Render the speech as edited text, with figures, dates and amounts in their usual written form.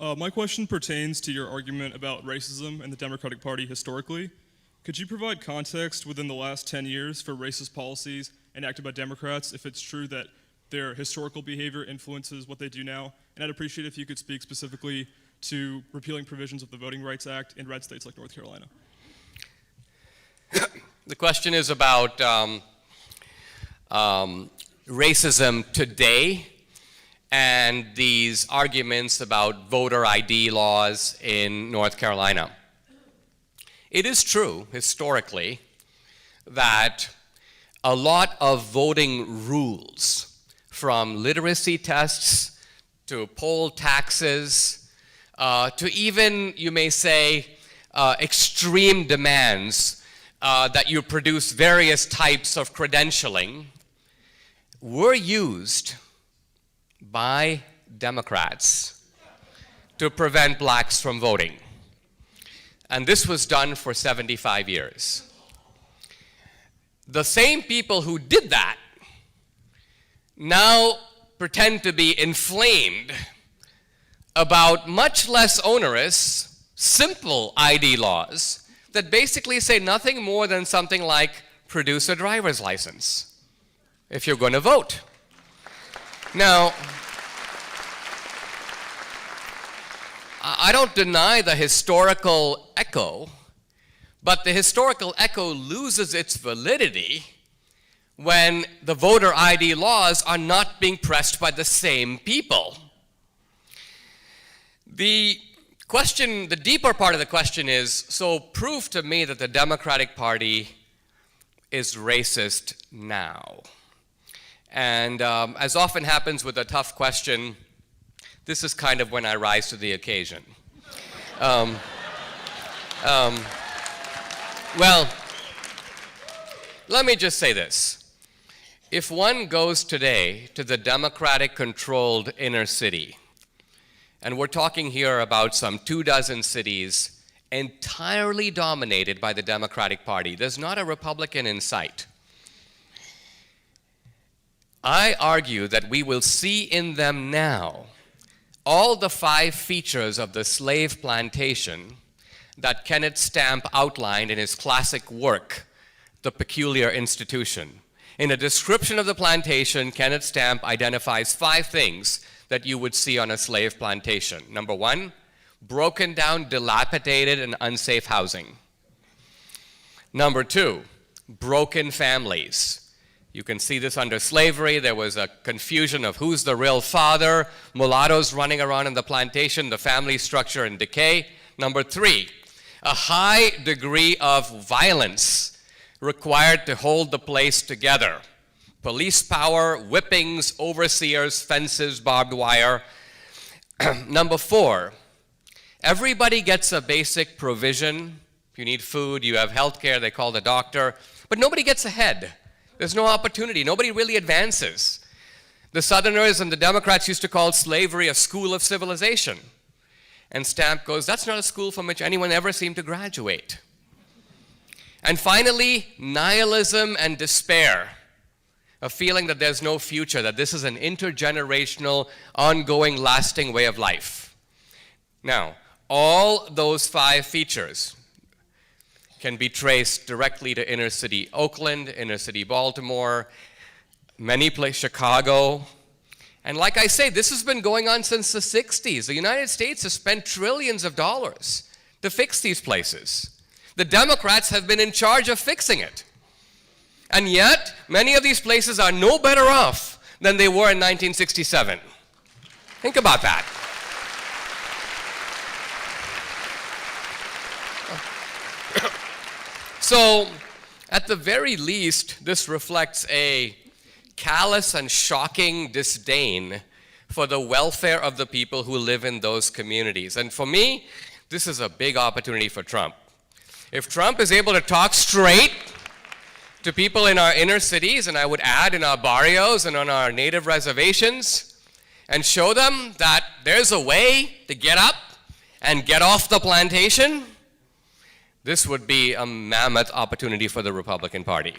My question pertains to your argument about racism in the Democratic Party historically. Could you provide context within the last 10 years for racist policies enacted by Democrats if it's true that their historical behavior influences what they do now? And I'd appreciate if you could speak specifically to repealing provisions of the Voting Rights Act in red states like North Carolina. The question is about racism today and these arguments about voter ID laws in North Carolina. It is true, historically, that a lot of voting rules, from literacy tests to poll taxes, to even, you may say, extreme demands that you produce various types of credentialing, were used by Democrats to prevent blacks from voting. And this was done for 75 years. The same people who did that now pretend to be inflamed about much less onerous, simple ID laws that basically say nothing more than something like produce a driver's license if you're going to vote. Now, I don't deny the historical echo, but the historical echo loses its validity when the voter ID laws are not being pressed by the same people. The deeper part of the question is, so prove to me that the Democratic Party is racist now. And as often happens with a tough question, this is kind of when I rise to the occasion. Well, let me just say this. If one goes today to the Democratic-controlled inner city, and we're talking here about some 24 cities entirely dominated by the Democratic Party, there's not a Republican in sight. I argue that we will see in them now all the 5 features of the slave plantation that Kenneth Stamp outlined in his classic work, The Peculiar Institution. In a description of the plantation, Kenneth Stamp identifies 5 things that you would see on a slave plantation. Number 1, broken down, dilapidated, and unsafe housing. Number 2, broken families. You can see this under slavery. There was a confusion of who's the real father, mulattoes running around in the plantation, the family structure in decay. Number 3, a high degree of violence required to hold the place together. Police power, whippings, overseers, fences, barbed wire. Number 4, everybody gets a basic provision. If you need food, you have health care, they call the doctor, but nobody gets ahead. There's no opportunity. Nobody really advances. The Southerners and the Democrats used to call slavery a school of civilization. And Stamp goes, that's not a school from which anyone ever seemed to graduate. And finally, nihilism and despair. A feeling that there's no future, that this is an intergenerational, ongoing, lasting way of life. Now, all those 5 features can be traced directly to inner city Oakland, inner city Baltimore, many places, Chicago. And like I say, this has been going on since the 60s. The United States has spent trillions of dollars to fix these places. The Democrats have been in charge of fixing it. And yet, many of these places are no better off than they were in 1967. Think about that. So, at the very least, this reflects a callous and shocking disdain for the welfare of the people who live in those communities. And for me, this is a big opportunity for Trump. If Trump is able to talk straight to people in our inner cities, and I would add in our barrios and on our native reservations, and show them that there's a way to get up and get off the plantation, this would be a mammoth opportunity for the Republican Party.